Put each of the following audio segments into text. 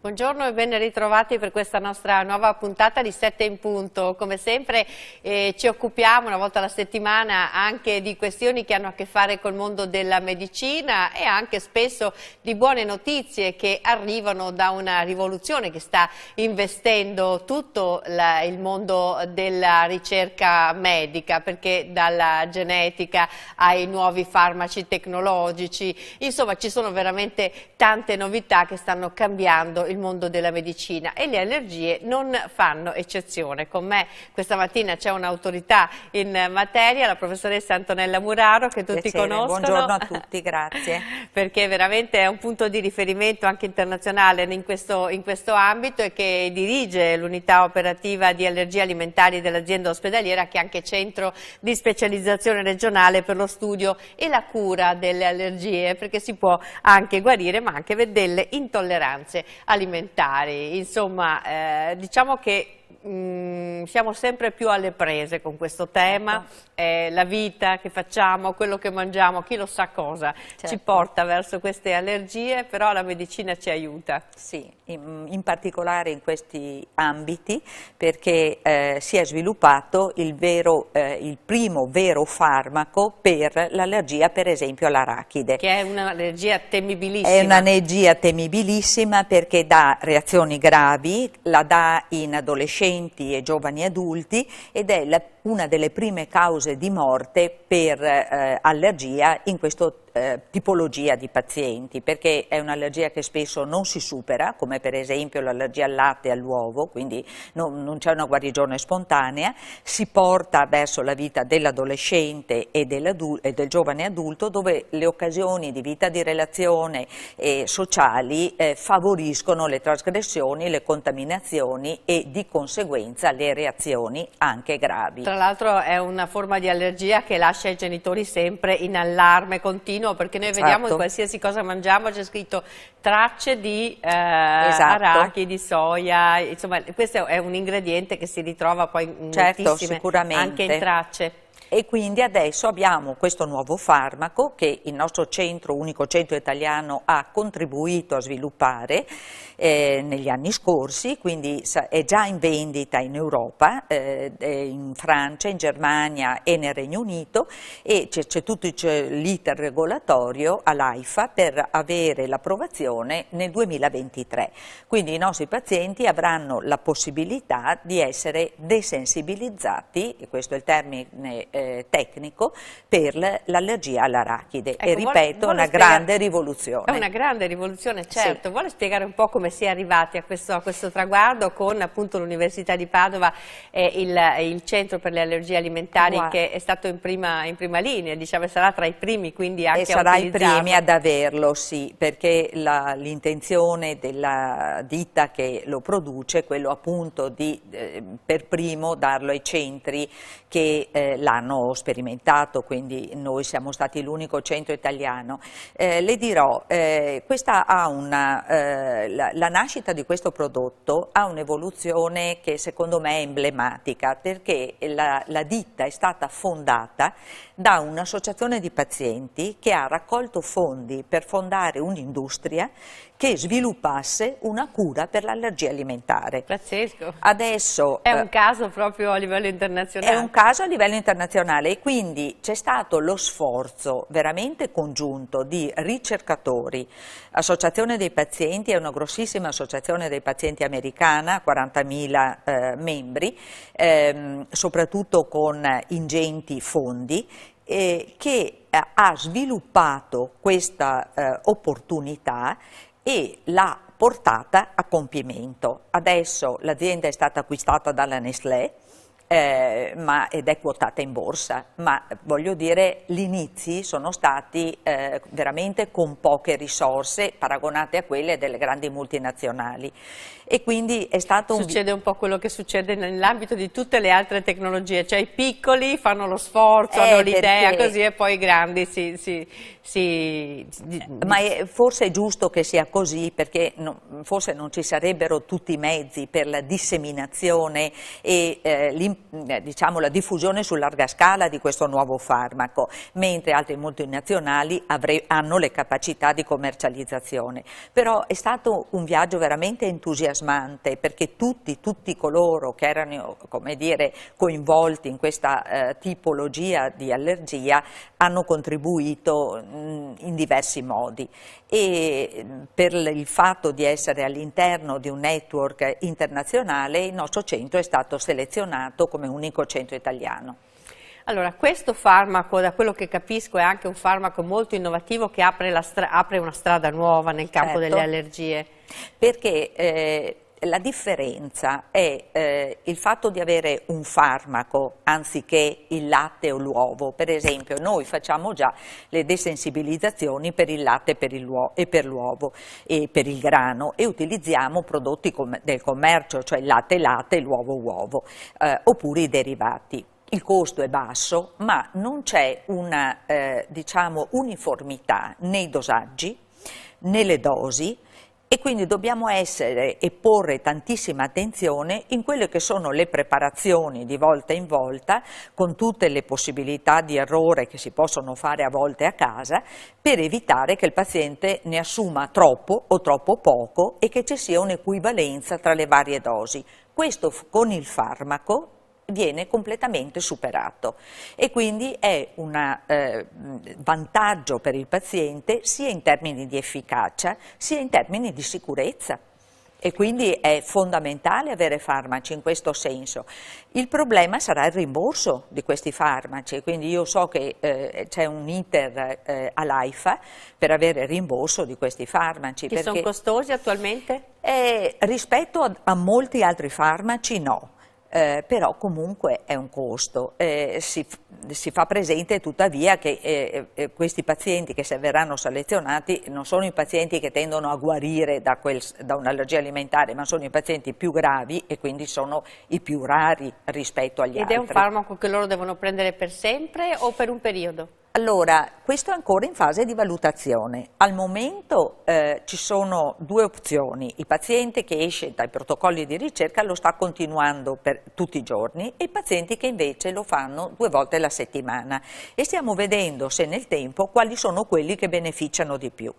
Buongiorno e ben ritrovati per questa nostra nuova puntata di 7 in punto. Come sempre ci occupiamo una volta alla settimana anche di questioni che hanno a che fare col mondo della medicina e anche spesso di buone notizie che arrivano da una rivoluzione che sta investendo tutto il mondo della ricerca medica, perché dalla genetica ai nuovi farmaci tecnologici, insomma ci sono veramente tante novità che stanno cambiando il mondo della medicina e le allergie non fanno eccezione. Con me questa mattina c'è un'autorità in materia, la professoressa Antonella Muraro, che tutti conoscono. Buongiorno a tutti, grazie. Perché veramente è un punto di riferimento anche internazionale in questo ambito e che dirige l'unità operativa di allergie alimentari dell'azienda ospedaliera, che è anche centro di specializzazione regionale per lo studio e la cura delle allergie, perché si può anche guarire ma anche delle intolleranze alimentari. Insomma, diciamo che siamo sempre più alle prese con questo tema. La vita che facciamo, quello che mangiamo, chi lo sa cosa ci porta verso queste allergie, però la medicina ci aiuta. Sì, in particolare in questi ambiti, perché si è sviluppato il primo vero farmaco per l'allergia, per esempio all'arachide. Che è un'allergia temibilissima. È un'allergia temibilissima perché dà reazioni gravi, la dà in adolescenti e giovani adulti ed è una delle prime cause di morte per allergia in questa tipologia di pazienti, perché è un'allergia che spesso non si supera, come per esempio l'allergia al latte e all'uovo, quindi non c'è una guarigione spontanea, si porta verso la vita dell'adolescente e del giovane adulto, dove le occasioni di vita di relazione e sociali favoriscono le trasgressioni, le contaminazioni e di conseguenza le reazioni anche gravi. Tra l'altro è una forma di allergia che lascia i genitori sempre in allarme continuo, perché noi vediamo che qualsiasi cosa mangiamo c'è scritto tracce di arachi, di soia, insomma questo è un ingrediente che si ritrova poi in moltissime, anche in tracce. E quindi adesso abbiamo questo nuovo farmaco che il nostro centro, unico centro italiano, ha contribuito a sviluppare negli anni scorsi, quindi è già in vendita in Europa, in Francia, in Germania e nel Regno Unito, e c'è tutto l'iter regolatorio all'AIFA per avere l'approvazione nel 2023. Quindi i nostri pazienti avranno la possibilità di essere desensibilizzati, e questo è il termine tecnico, per l'allergia all'arachide. Ecco, e ripeto, è una grande rivoluzione. È una grande rivoluzione, certo. Sì. Vuole spiegare un po' come si è arrivati a questo traguardo con appunto l'Università di Padova e il Centro per le allergie alimentari, che è stato in prima linea, diciamo, sarà tra i primi, quindi anche sarà i primi ad averlo, sì, perché l'intenzione della ditta che lo produce è quello appunto di per primo darlo ai centri che l'hanno sperimentato, quindi noi siamo stati l'unico centro italiano. Le dirò, questa ha la nascita di questo prodotto ha un'evoluzione che secondo me è emblematica, perché la ditta è stata fondata da un'associazione di pazienti che ha raccolto fondi per fondare un'industria che sviluppasse una cura per l'allergia alimentare. Pazzesco. Adesso è un caso proprio a livello internazionale. È un caso a livello internazionale, e quindi c'è stato lo sforzo veramente congiunto di ricercatori, Associazione dei pazienti, è una grossissima associazione dei pazienti americana, 40.000 membri, soprattutto con ingenti fondi, che ha sviluppato questa opportunità e l'ha portata a compimento. Adesso l'azienda è stata acquistata dalla Nestlé ed è quotata in borsa, ma voglio dire, gli inizi sono stati veramente con poche risorse paragonate a quelle delle grandi multinazionali, e quindi è stato succede un po' quello che succede nell'ambito di tutte le altre tecnologie, cioè i piccoli fanno lo sforzo, hanno l'idea così, e poi i grandi ma forse è giusto che sia così, perché forse non ci sarebbero tutti i mezzi per la disseminazione e l'importanza diciamo, la diffusione su larga scala di questo nuovo farmaco, mentre altre multinazionali hanno le capacità di commercializzazione. Però è stato un viaggio veramente entusiasmante, perché tutti coloro che erano, come dire, coinvolti in questa tipologia di allergia hanno contribuito in diversi modi, e per il fatto di essere all'interno di un network internazionale il nostro centro è stato selezionato come unico centro italiano. Allora, questo farmaco, da quello che capisco, è anche un farmaco molto innovativo che apre una strada nuova nel campo delle allergie. Perché la differenza è il fatto di avere un farmaco anziché il latte o l'uovo. Per esempio, noi facciamo già le desensibilizzazioni per il latte e per l'uovo e per il grano, e utilizziamo prodotti del commercio, cioè il latte, l'uovo, oppure i derivati. Il costo è basso, ma non c'è una diciamo, uniformità nei dosaggi, nelle dosi, e quindi dobbiamo essere e porre tantissima attenzione in quelle che sono le preparazioni di volta in volta, con tutte le possibilità di errore che si possono fare a volte a casa, per evitare che il paziente ne assuma troppo o troppo poco e che ci sia un'equivalenza tra le varie dosi. Questo con il farmaco viene completamente superato, e quindi è un vantaggio per il paziente sia in termini di efficacia sia in termini di sicurezza, e quindi è fondamentale avere farmaci in questo senso. Il problema sarà il rimborso di questi farmaci, quindi io so che c'è un iter all'AIFA per avere rimborso di questi farmaci. Che sono costosi attualmente? Rispetto a molti altri farmaci no. Però comunque è un costo. Si fa presente tuttavia che questi pazienti che verranno selezionati non sono i pazienti che tendono a guarire da un'allergia alimentare, ma sono i pazienti più gravi, e quindi sono i più rari rispetto agli altri. Ed è un farmaco che loro devono prendere per sempre o per un periodo? Allora, questo è ancora in fase di valutazione. Al momento ci sono due opzioni: il paziente che esce dai protocolli di ricerca lo sta continuando per tutti i giorni, e i pazienti che invece lo fanno 2 volte alla settimana, e stiamo vedendo se nel tempo quali sono quelli che beneficiano di più.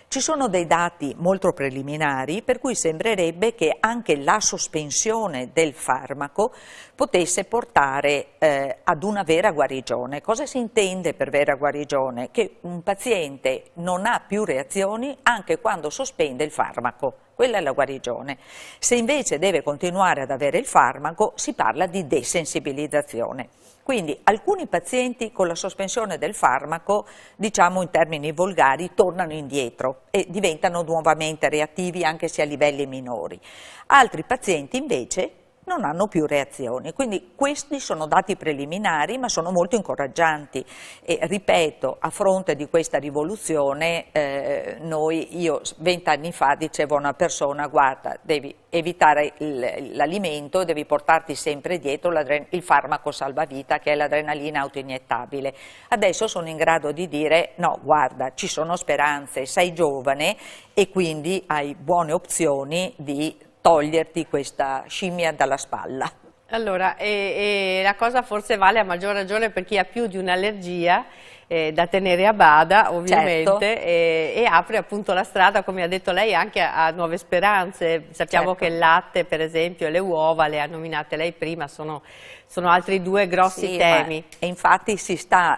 Ci sono dei dati molto preliminari per cui sembrerebbe che anche la sospensione del farmaco potesse portare ad una vera guarigione. Cosa si intende per vera guarigione? Che un paziente non ha più reazioni anche quando sospende il farmaco. Quella è la guarigione. Se invece deve continuare ad avere il farmaco, si parla di desensibilizzazione. Quindi alcuni pazienti con la sospensione del farmaco, diciamo in termini volgari, tornano indietro e diventano nuovamente reattivi anche se a livelli minori. Altri pazienti invece non hanno più reazioni. Quindi questi sono dati preliminari, ma sono molto incoraggianti, e ripeto, a fronte di questa rivoluzione io 20 anni fa dicevo a una persona: guarda, devi evitare l'alimento e devi portarti sempre dietro il farmaco salvavita, che è l'adrenalina autoiniettabile. Adesso sono in grado di dire: no, guarda, ci sono speranze, sei giovane e quindi hai buone opzioni di toglierti questa scimmia dalla spalla. Allora, la cosa forse vale a maggior ragione per chi ha più di un'allergia, da tenere a bada ovviamente, certo. e apre appunto la strada, come ha detto lei, anche a nuove speranze. Sappiamo certo. Che il latte per esempio e le uova, le ha nominate lei prima, sono altri 2 grossi temi. E infatti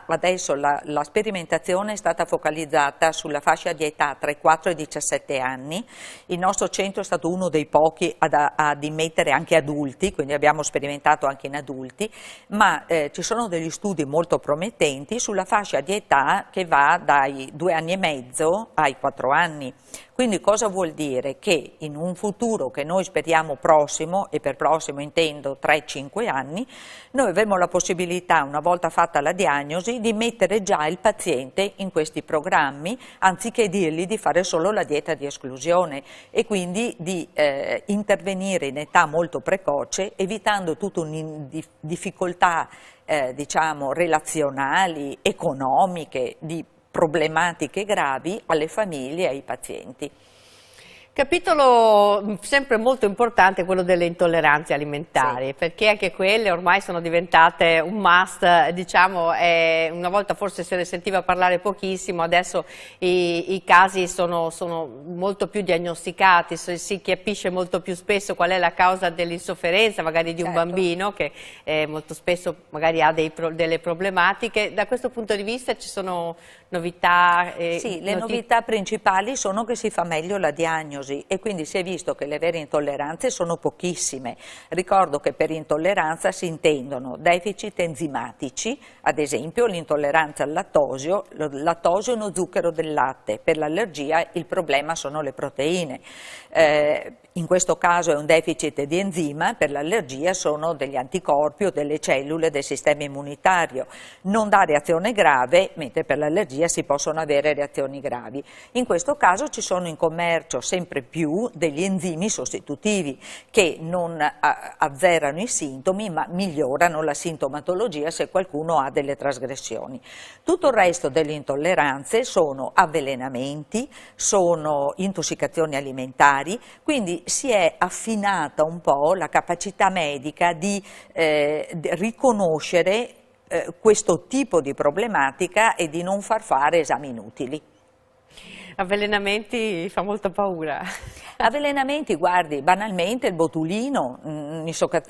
adesso la sperimentazione è stata focalizzata sulla fascia di età tra i 4 e i 17 anni. Il nostro centro è stato uno dei pochi ad immettere anche adulti, quindi abbiamo sperimentato anche in adulti, ma ci sono degli studi molto promettenti sulla fascia di età che va dai 2 anni e mezzo ai 4 anni. Quindi cosa vuol dire? Che in un futuro che noi speriamo prossimo, e per prossimo intendo 3-5 anni, noi avremo la possibilità, una volta fatta la diagnosi, di mettere già il paziente in questi programmi, anziché dirgli di fare solo la dieta di esclusione, e quindi di intervenire in età molto precoce, evitando tutte difficoltà diciamo relazionali, economiche, di problematiche gravi alle famiglie e ai pazienti. Capitolo sempre molto importante è quello delle intolleranze alimentari, Sì. perché anche quelle ormai sono diventate un must, diciamo, una volta forse se ne sentiva parlare pochissimo, adesso i casi sono molto più diagnosticati, si capisce molto più spesso qual è la causa dell'insofferenza magari di un Certo. bambino che molto spesso magari ha delle problematiche. Da questo punto di vista ci sono novità? Sì, le novità principali sono che si fa meglio la diagnosi e quindi si è visto che le vere intolleranze sono pochissime. Ricordo che per intolleranza si intendono deficit enzimatici, ad esempio l'intolleranza al lattosio è uno zucchero del latte, per l'allergia il problema sono le proteine. In questo caso è un deficit di enzima, per l'allergia sono degli anticorpi o delle cellule del sistema immunitario. Non dà reazione grave, mentre per l'allergia si possono avere reazioni gravi. In questo caso ci sono in commercio sempre più degli enzimi sostitutivi che non azzerano i sintomi ma migliorano la sintomatologia se qualcuno ha delle trasgressioni. Tutto il resto delle intolleranze sono avvelenamenti, sono intossicazioni alimentari, quindi si è affinata un po' la capacità medica di riconoscere questo tipo di problematica e di non far fare esami inutili. Avvelenamenti fa molta paura. Avvelenamenti, guardi, banalmente il botulino,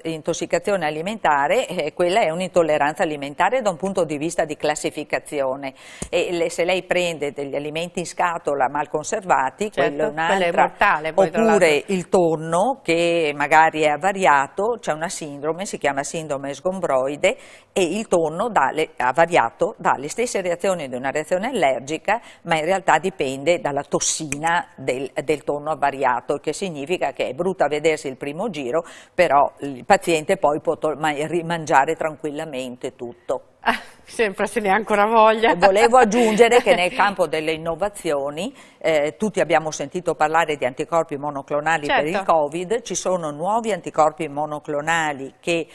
intossicazione alimentare, quella è un'intolleranza alimentare da un punto di vista di classificazione e se lei prende degli alimenti in scatola mal conservati, certo, quello è un'altra, è mortale, poi, oppure il tonno che magari è avariato, c'è una sindrome, si chiama sindrome sgombroide e il tonno avariato dà le stesse reazioni di una reazione allergica ma in realtà dipende dalla tossina del tonno avariato, il che significa che è brutto a vedersi il primo giro, però il paziente poi può rimangiare tranquillamente tutto. Sempre se ne ha ancora voglia. Volevo aggiungere che nel campo delle innovazioni, tutti abbiamo sentito parlare di anticorpi monoclonali certo. per il Covid, ci sono nuovi anticorpi monoclonali che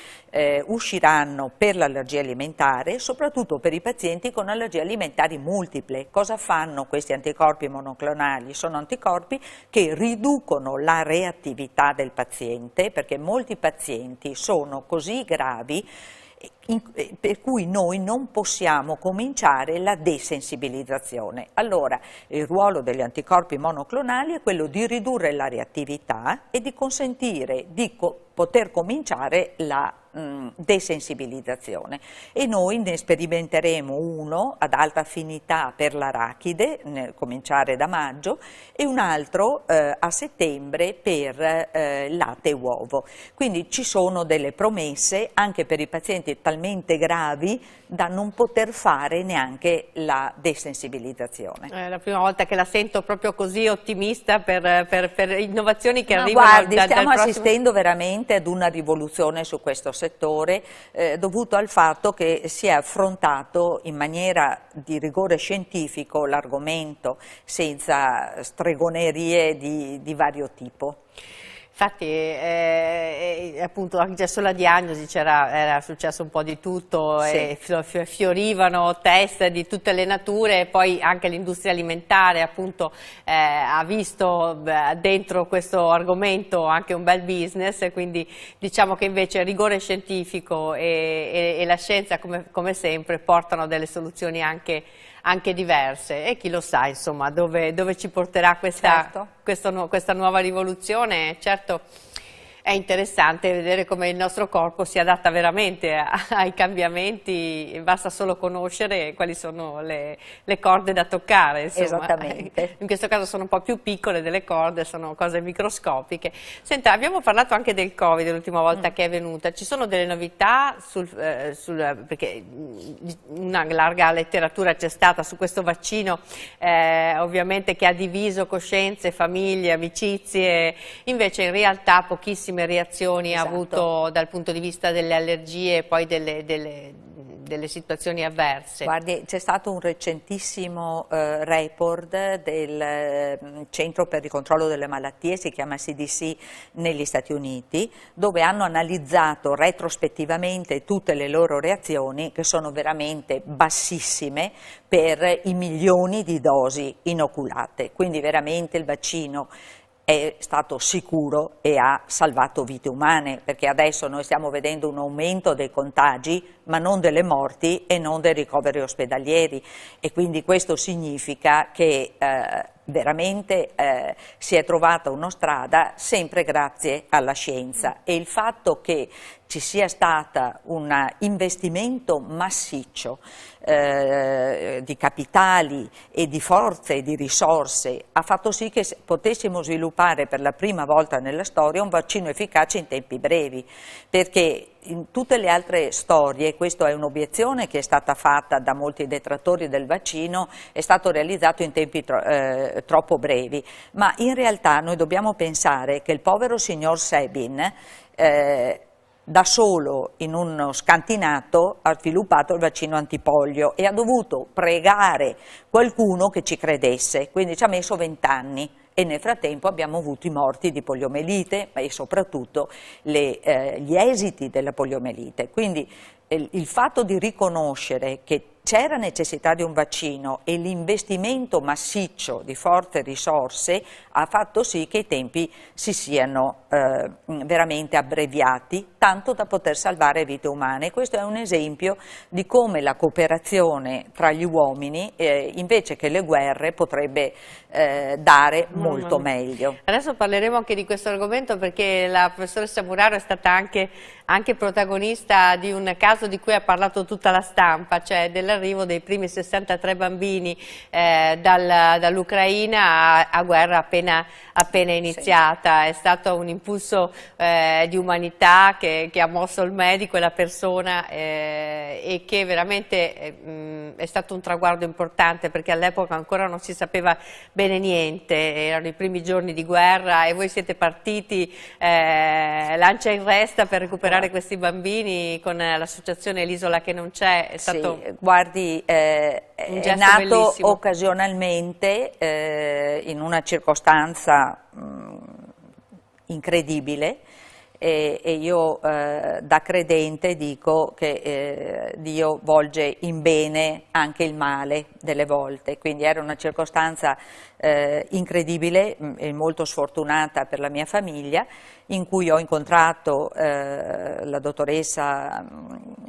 usciranno per l'allergia alimentare, soprattutto per i pazienti con allergie alimentari multiple. Cosa fanno questi anticorpi monoclonali? Sono anticorpi che riducono la reattività del paziente, perché molti pazienti sono così gravi per cui noi non possiamo cominciare la desensibilizzazione. Allora, il ruolo degli anticorpi monoclonali è quello di ridurre la reattività e di consentire di poter cominciare la desensibilizzazione e noi ne sperimenteremo uno ad alta affinità per l'arachide, cominciare da maggio, e un altro a settembre per latte e uovo. Quindi ci sono delle promesse anche per i pazienti talmente gravi da non poter fare neanche la desensibilizzazione. È la prima volta che la sento proprio così ottimista per innovazioni che arrivano guardi, dal stiamo prossimo... assistendo veramente ad una rivoluzione su questo settore dovuto al fatto che si è affrontato in maniera di rigore scientifico l'argomento senza stregonerie di vario tipo. Infatti, appunto, anche sulla diagnosi era successo un po' di tutto, Sì. e fiorivano test di tutte le nature, e poi anche l'industria alimentare appunto ha visto dentro questo argomento anche un bel business, e quindi diciamo che invece il rigore scientifico e la scienza come sempre portano delle soluzioni anche diverse, e chi lo sa insomma dove ci porterà questa nuova rivoluzione. Certo, è interessante vedere come il nostro corpo si adatta veramente ai cambiamenti, basta solo conoscere quali sono le corde da toccare, insomma. Esattamente. In questo caso sono un po' più piccole delle corde, sono cose microscopiche. Senta, abbiamo parlato anche del Covid l'ultima volta che è venuta, ci sono delle novità perché una larga letteratura c'è stata su questo vaccino, ovviamente, che ha diviso coscienze, famiglie, amicizie, invece in realtà pochissime reazioni ha avuto dal punto di vista delle allergie e poi delle situazioni avverse. Guardi, c'è stato un recentissimo report del Centro per il controllo delle malattie, si chiama CDC, negli Stati Uniti, dove hanno analizzato retrospettivamente tutte le loro reazioni, che sono veramente bassissime per i milioni di dosi inoculate, quindi veramente il vaccino è stato sicuro e ha salvato vite umane, perché adesso noi stiamo vedendo un aumento dei contagi, ma non delle morti e non dei ricoveri ospedalieri, e quindi questo significa che veramente si è trovata una strada sempre grazie alla scienza, e il fatto che ci sia stato un investimento massiccio di capitali e di forze e di risorse ha fatto sì che potessimo sviluppare per la prima volta nella storia un vaccino efficace in tempi brevi, perché in tutte le altre storie, questa è un'obiezione che è stata fatta da molti detrattori del vaccino, è stato realizzato in tempi troppo brevi, ma in realtà noi dobbiamo pensare che il povero signor Sabin da solo in uno scantinato ha sviluppato il vaccino antipolio e ha dovuto pregare qualcuno che ci credesse, quindi ci ha messo 20 anni. E nel frattempo abbiamo avuto i morti di poliomelite e soprattutto gli esiti della poliomelite. Quindi il fatto di riconoscere che c'era necessità di un vaccino e l'investimento massiccio di forti risorse ha fatto sì che i tempi si siano veramente abbreviati, tanto da poter salvare vite umane. Questo è un esempio di come la cooperazione tra gli uomini, invece che le guerre, potrebbe dare molto meglio. Adesso parleremo anche di questo argomento, perché la professoressa Muraro è stata anche protagonista di un caso di cui ha parlato tutta la stampa, cioè dell'arrivo dei primi 63 bambini dall'Ucraina a guerra appena iniziata. Sì. È stato un impulso di umanità che ha mosso il medico e la persona, e che veramente è stato un traguardo importante, perché all'epoca ancora non si sapeva bene niente, erano i primi giorni di guerra e voi siete partiti lancia in resta per recuperare questi bambini con l'associazione L'Isola che non c'è. È stato, sì, guardi, è nato bellissimo. Occasionalmente in una circostanza incredibile, e io da credente dico che Dio volge in bene anche il male delle volte, quindi era una circostanza incredibile e molto sfortunata per la mia famiglia, in cui ho incontrato la dottoressa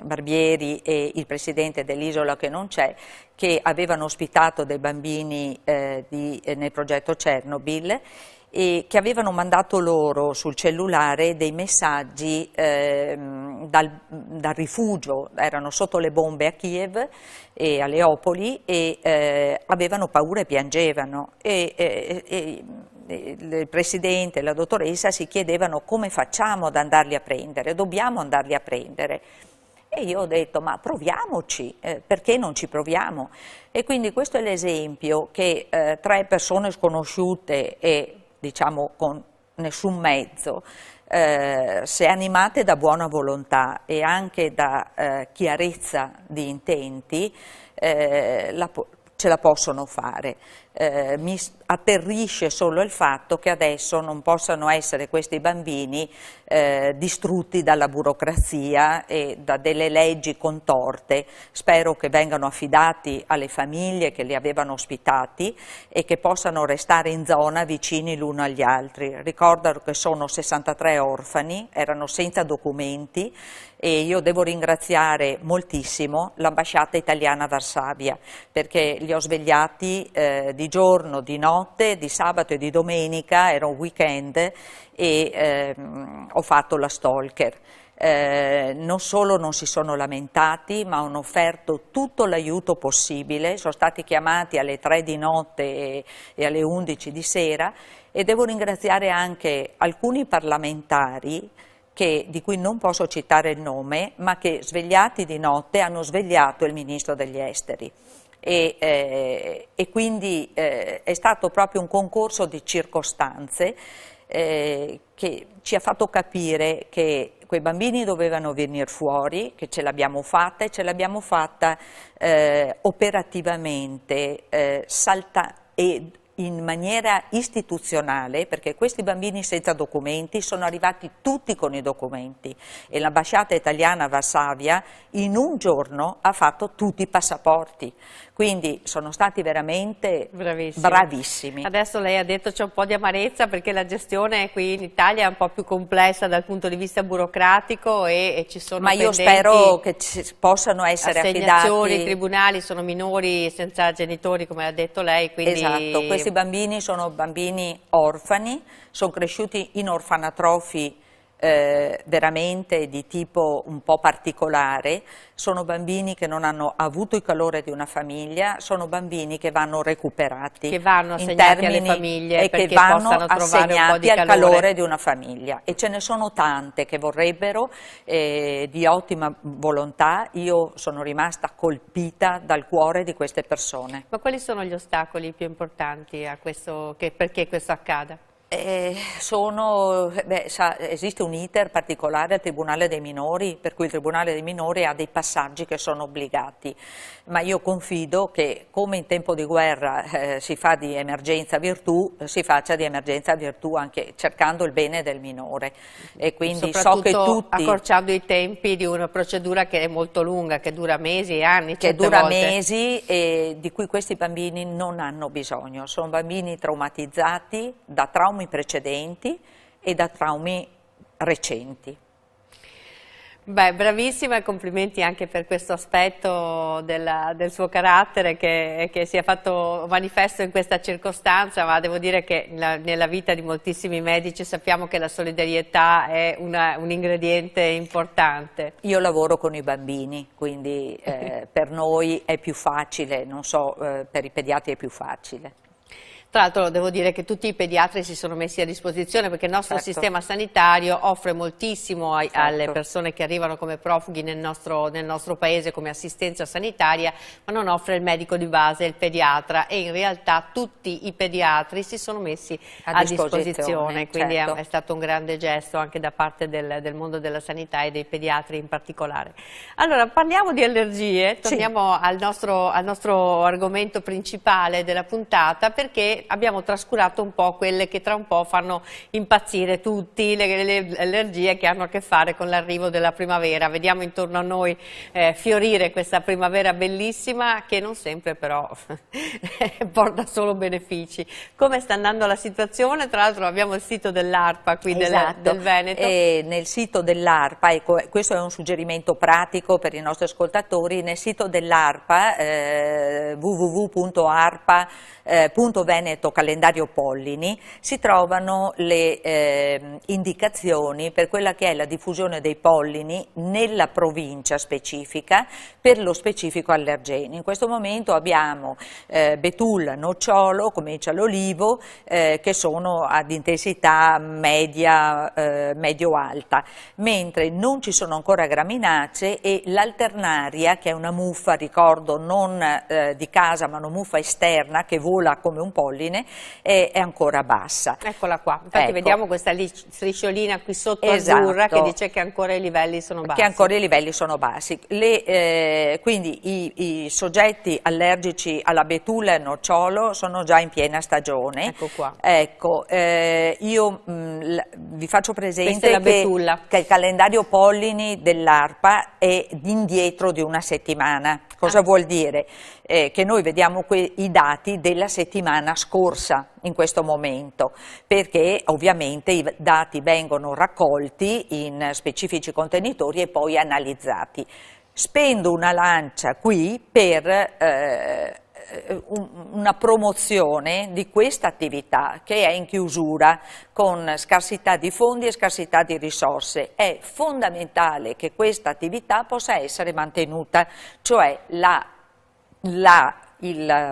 Barbieri e il presidente dell'Isola che non c'è, che avevano ospitato dei bambini nel progetto Chernobyl, e che avevano mandato loro sul cellulare dei messaggi dal rifugio. Erano sotto le bombe a Kiev e a Leopoli, e avevano paura e piangevano, e il presidente e la dottoressa si chiedevano: come facciamo ad andarli a prendere? Dobbiamo andarli a prendere. E io ho detto: ma proviamoci, perché non ci proviamo? E quindi questo è l'esempio che 3 persone sconosciute e diciamo con nessun mezzo, se animate da buona volontà e anche da chiarezza di intenti, ce la possono fare. Mi atterrisce solo il fatto che adesso non possano essere questi bambini distrutti dalla burocrazia e da delle leggi contorte. Spero che vengano affidati alle famiglie che li avevano ospitati e che possano restare in zona vicini l'uno agli altri. Ricordo che sono 63 orfani, erano senza documenti, e io devo ringraziare moltissimo l'ambasciata italiana a Varsavia, perché li ho svegliati di giorno, di notte, di sabato e di domenica, era un weekend, e ho fatto la stalker. Non solo non si sono lamentati, ma hanno offerto tutto l'aiuto possibile. Sono stati chiamati alle 3 di notte e alle 11 di sera, e devo ringraziare anche alcuni parlamentari di cui non posso citare il nome, ma che svegliati di notte hanno svegliato il ministro degli esteri. E quindi è stato proprio un concorso di circostanze che ci ha fatto capire che quei bambini dovevano venire fuori, che ce l'abbiamo fatta, e ce l'abbiamo fatta operativamente, in maniera istituzionale, perché questi bambini senza documenti sono arrivati tutti con i documenti e l'ambasciata italiana a Varsavia in un giorno ha fatto tutti i passaporti, quindi sono stati veramente bravissimi. Adesso lei ha detto c'è un po' di amarezza perché la gestione qui in Italia è un po' più complessa dal punto di vista burocratico e ci sono io spero che possano essere assegnazioni, i tribunali sono minori senza genitori come ha detto lei. Quindi... Esatto, questi bambini sono bambini orfani, sono cresciuti in orfanatrofi veramente di tipo un po' particolare, sono bambini che non hanno avuto il calore di una famiglia, sono bambini che vanno recuperati, che vanno assegnati alle famiglie e che vanno assegnati al calore di una famiglia, e ce ne sono tante che vorrebbero, di ottima volontà. Io sono rimasta colpita dal cuore di queste persone. Ma quali sono gli ostacoli più importanti a questo, perché questo accada? Esiste un iter particolare al Tribunale dei minori, per cui il Tribunale dei minori ha dei passaggi che sono obbligati, ma io confido che come in tempo di guerra si fa di emergenza virtù, si faccia di emergenza virtù anche cercando il bene del minore, e quindi so che tutti, accorciando i tempi di una procedura che è molto lunga, che dura mesi e anni, che dura mesi, e di cui questi bambini non hanno bisogno. Sono bambini traumatizzati da traumi precedenti e da traumi recenti. Beh, bravissima, e complimenti anche per questo aspetto del suo carattere che si è fatto manifesto in questa circostanza, ma devo dire che nella vita di moltissimi medici sappiamo che la solidarietà è un ingrediente importante. Io lavoro con i bambini, quindi per noi è più facile, non so, per i pediatri è più facile. Tra l'altro devo dire che tutti i pediatri si sono messi a disposizione, perché il nostro sistema sanitario offre moltissimo alle persone che arrivano come profughi nel nostro paese come assistenza sanitaria, ma non offre il medico di base, il pediatra, e in realtà tutti i pediatri si sono messi a disposizione, quindi è stato un grande gesto anche da parte del mondo della sanità e dei pediatri in particolare. Allora, parliamo di allergie, torniamo al nostro argomento principale della puntata, perché abbiamo trascurato un po' quelle che tra un po' fanno impazzire tutti, le allergie che hanno a che fare con l'arrivo della primavera. Vediamo intorno a noi fiorire questa primavera bellissima, che non sempre però porta solo benefici. Come sta andando la situazione? Tra l'altro abbiamo il sito dell'ARPA qui del Veneto. E nel sito dell'ARPA, ecco, questo è un suggerimento pratico per i nostri ascoltatori, nel sito dell'ARPA www.arpa.veneto calendario pollini si trovano le indicazioni per quella che è la diffusione dei pollini nella provincia specifica per lo specifico allergeno. In questo momento abbiamo betulla, nocciolo, comincia l'olivo, che sono ad intensità media, medio-alta, mentre non ci sono ancora graminacee, e l'alternaria, che è una muffa, ricordo, non di casa ma una muffa esterna che vola come un polline, è ancora bassa. Eccola qua, infatti vediamo questa strisciolina qui sotto azzurra che dice che ancora i livelli sono bassi. Che ancora i livelli sono bassi. Quindi i soggetti allergici alla betulla e al nocciolo sono già in piena stagione. Ecco qua. Ecco, io vi faccio presente che il calendario pollini dell'ARPA è indietro di una settimana. Cosa vuol dire? Che noi vediamo i dati della settimana scorsa in questo momento, perché ovviamente i dati vengono raccolti in specifici contenitori e poi analizzati. Spendo una lancia qui per una promozione di questa attività che è in chiusura con scarsità di fondi e scarsità di risorse. È fondamentale che questa attività possa essere mantenuta, cioè la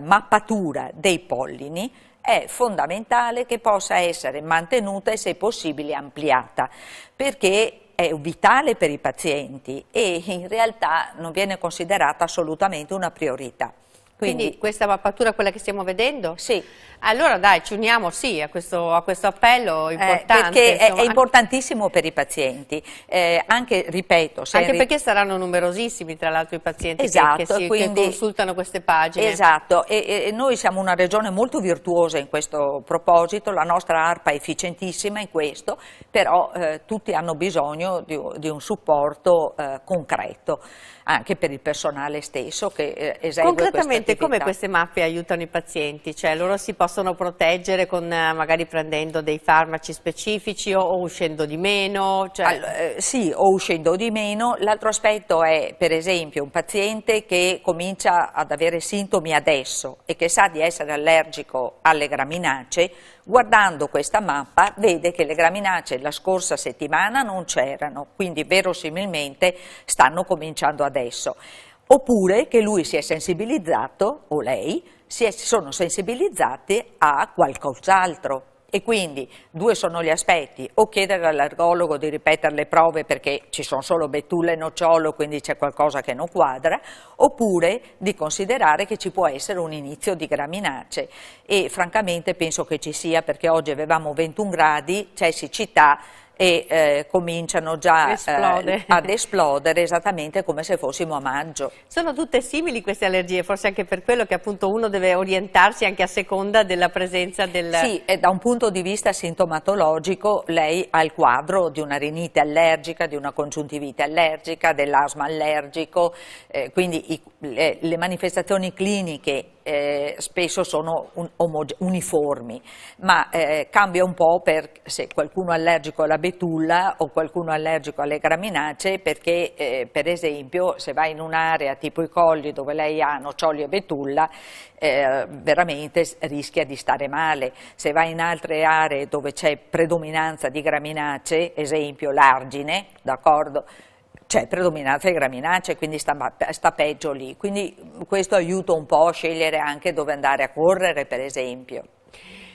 mappatura dei pollini è fondamentale che possa essere mantenuta e, se possibile, ampliata, perché è vitale per i pazienti e in realtà non viene considerata assolutamente una priorità. Quindi questa mappatura, quella che stiamo vedendo? Sì. Allora dai, ci uniamo sì a questo appello importante. Perché insomma, è importantissimo per i pazienti, anche, ripeto, anche perché saranno numerosissimi tra l'altro i pazienti esatto, che consultano queste pagine. Esatto, e noi siamo una regione molto virtuosa in questo proposito, la nostra ARPA è efficientissima in questo, però tutti hanno bisogno di un supporto concreto, anche per il personale stesso che esegue Concretamente come queste mappe aiutano i pazienti? Cioè loro si possono proteggere con magari prendendo dei farmaci specifici o uscendo di meno? Cioè... sì, o uscendo di meno. L'altro aspetto è per esempio un paziente che comincia ad avere sintomi adesso e che sa di essere allergico alle graminacee, guardando questa mappa vede che le graminacee la scorsa settimana non c'erano, quindi verosimilmente stanno cominciando adesso. Oppure che lui si è sensibilizzato, o lei, sono sensibilizzati a qualcos'altro. E quindi due sono gli aspetti: o chiedere all'allergologo di ripetere le prove perché ci sono solo betulle e nocciolo, quindi c'è qualcosa che non quadra, oppure di considerare che ci può essere un inizio di graminacee, e francamente penso che ci sia, perché oggi avevamo 21 gradi, c'è siccità e cominciano già ad esplodere esattamente come se fossimo a maggio. Sono tutte simili queste allergie, forse anche per quello che appunto uno deve orientarsi anche a seconda della presenza del... Sì, e da un punto di vista sintomatologico lei ha il quadro di una rinite allergica, di una congiuntivite allergica, dell'asma allergico, quindi le manifestazioni cliniche spesso sono uniformi, ma cambia un po' se qualcuno è allergico alla betulla o qualcuno è allergico alle graminacee, perché per esempio se va in un'area tipo i colli dove lei ha noccioli e betulla veramente rischia di stare male. Se va in altre aree dove c'è predominanza di graminacee, esempio l'argine, d'accordo? C'è predominanza di graminacee, quindi sta peggio lì, quindi questo aiuta un po' a scegliere anche dove andare a correre, per esempio.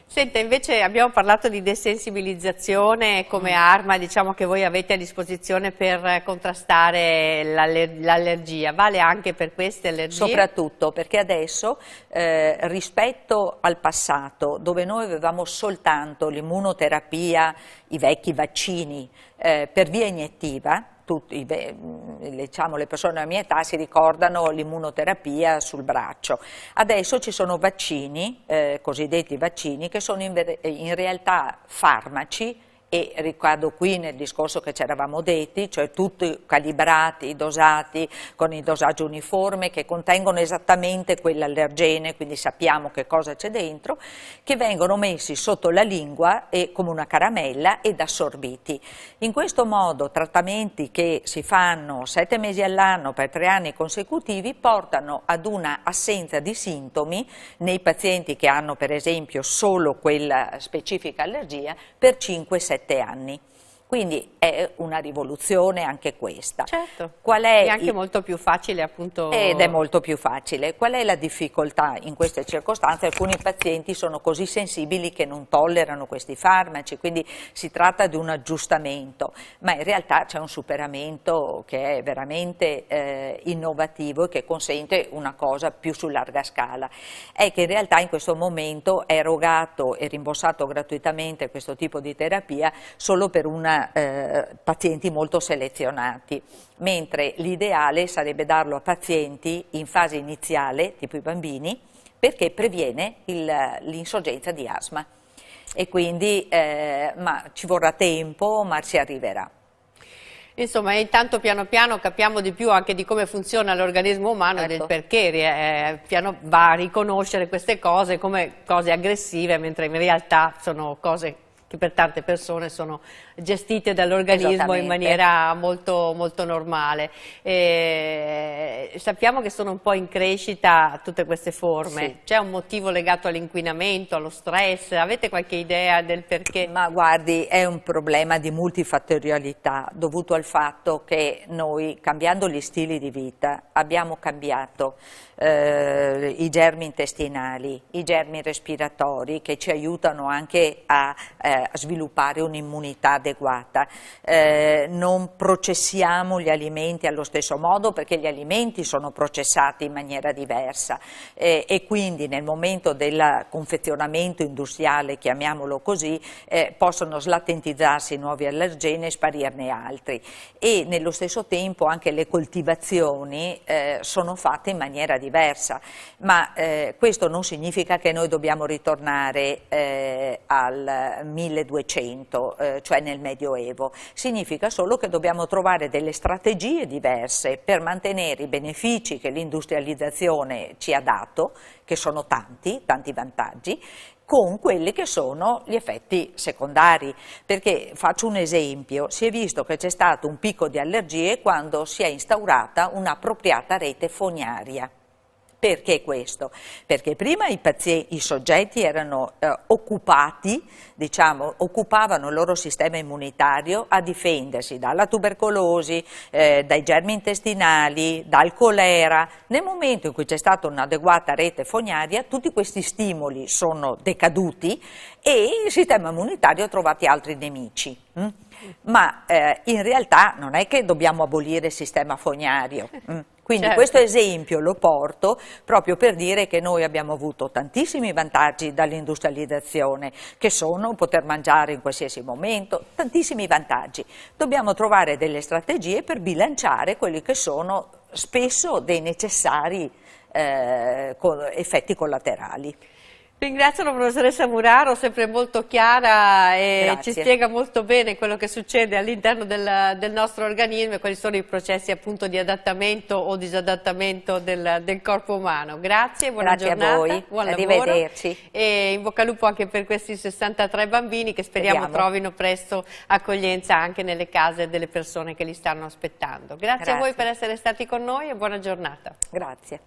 Senta, invece abbiamo parlato di desensibilizzazione come arma, diciamo, che voi avete a disposizione per contrastare l'allergia, vale anche per queste allergie? Soprattutto perché adesso rispetto al passato, dove noi avevamo soltanto l'immunoterapia, i vecchi vaccini per via iniettiva, diciamo, le persone della mia età si ricordano l'immunoterapia sul braccio. Adesso ci sono vaccini, cosiddetti vaccini, che sono in realtà farmaci, e ricado qui nel discorso che ci eravamo detti, cioè tutti calibrati, dosati con il dosaggio uniforme, che contengono esattamente quell'allergene, quindi sappiamo che cosa c'è dentro, che vengono messi sotto la lingua come una caramella ed assorbiti. In questo modo trattamenti che si fanno 7 mesi all'anno per 3 anni consecutivi portano ad una assenza di sintomi nei pazienti che hanno per esempio solo quella specifica allergia per 5-7 anni. Quindi è una rivoluzione anche questa. Certo, è anche molto più facile appunto. Ed è molto più facile. Qual è la difficoltà in queste circostanze? Alcuni pazienti sono così sensibili che non tollerano questi farmaci, quindi si tratta di un aggiustamento, ma in realtà c'è un superamento che è veramente innovativo e che consente una cosa più su larga scala. È che in realtà in questo momento è erogato e rimborsato gratuitamente questo tipo di terapia solo per pazienti molto selezionati, mentre l'ideale sarebbe darlo a pazienti in fase iniziale, tipo i bambini, perché previene l'insorgenza di asma, e quindi ma ci vorrà tempo, ma ci arriverà. Insomma, intanto piano piano capiamo di più anche di come funziona l'organismo umano, ecco, e del perché va a riconoscere queste cose come cose aggressive, mentre in realtà sono cose che per tante persone sono gestite dall'organismo in maniera molto, molto normale. Sappiamo che sono un po' in crescita tutte queste forme, sì. C'è un motivo legato all'inquinamento, allo stress? Avete qualche idea del perché? Ma guardi, è un problema di multifattorialità dovuto al fatto che noi, cambiando gli stili di vita, abbiamo cambiato i germi intestinali, i germi respiratori, che ci aiutano anche a sviluppare un'immunità adeguata. Non processiamo gli alimenti allo stesso modo perché gli alimenti sono processati in maniera diversa e quindi nel momento del confezionamento industriale, chiamiamolo così, possono slatentizzarsi nuovi allergeni e sparirne altri, e nello stesso tempo anche le coltivazioni sono fatte in maniera diversa, ma questo non significa che noi dobbiamo ritornare al 1200, cioè nel Medioevo. Significa solo che dobbiamo trovare delle strategie diverse per mantenere i benefici che l'industrializzazione ci ha dato, che sono tanti vantaggi, con quelli che sono gli effetti secondari. Perché, faccio un esempio, si è visto che c'è stato un picco di allergie quando si è instaurata un'appropriata rete fognaria. Perché questo? Perché prima i soggetti erano occupati, diciamo, occupavano il loro sistema immunitario a difendersi dalla tubercolosi, dai germi intestinali, dal colera. Nel momento in cui c'è stata un'adeguata rete fognaria, tutti questi stimoli sono decaduti e il sistema immunitario ha trovato altri nemici. Ma in realtà non è che dobbiamo abolire il sistema fognario. Quindi certo. Questo esempio lo porto proprio per dire che noi abbiamo avuto tantissimi vantaggi dall'industrializzazione, che sono poter mangiare in qualsiasi momento, tantissimi vantaggi. Dobbiamo trovare delle strategie per bilanciare quelli che sono spesso dei necessari effetti collaterali. Ringrazio la professoressa Muraro, sempre molto chiara e Grazie. ci spiega molto bene quello che succede all'interno del nostro organismo e quali sono i processi appunto di adattamento o disadattamento del corpo umano. Grazie, buona giornata, a voi, buon arrivederci. lavoro e in bocca al lupo anche per questi 63 bambini che speriamo trovino presto accoglienza anche nelle case delle persone che li stanno aspettando. Grazie a voi per essere stati con noi e buona giornata. Grazie.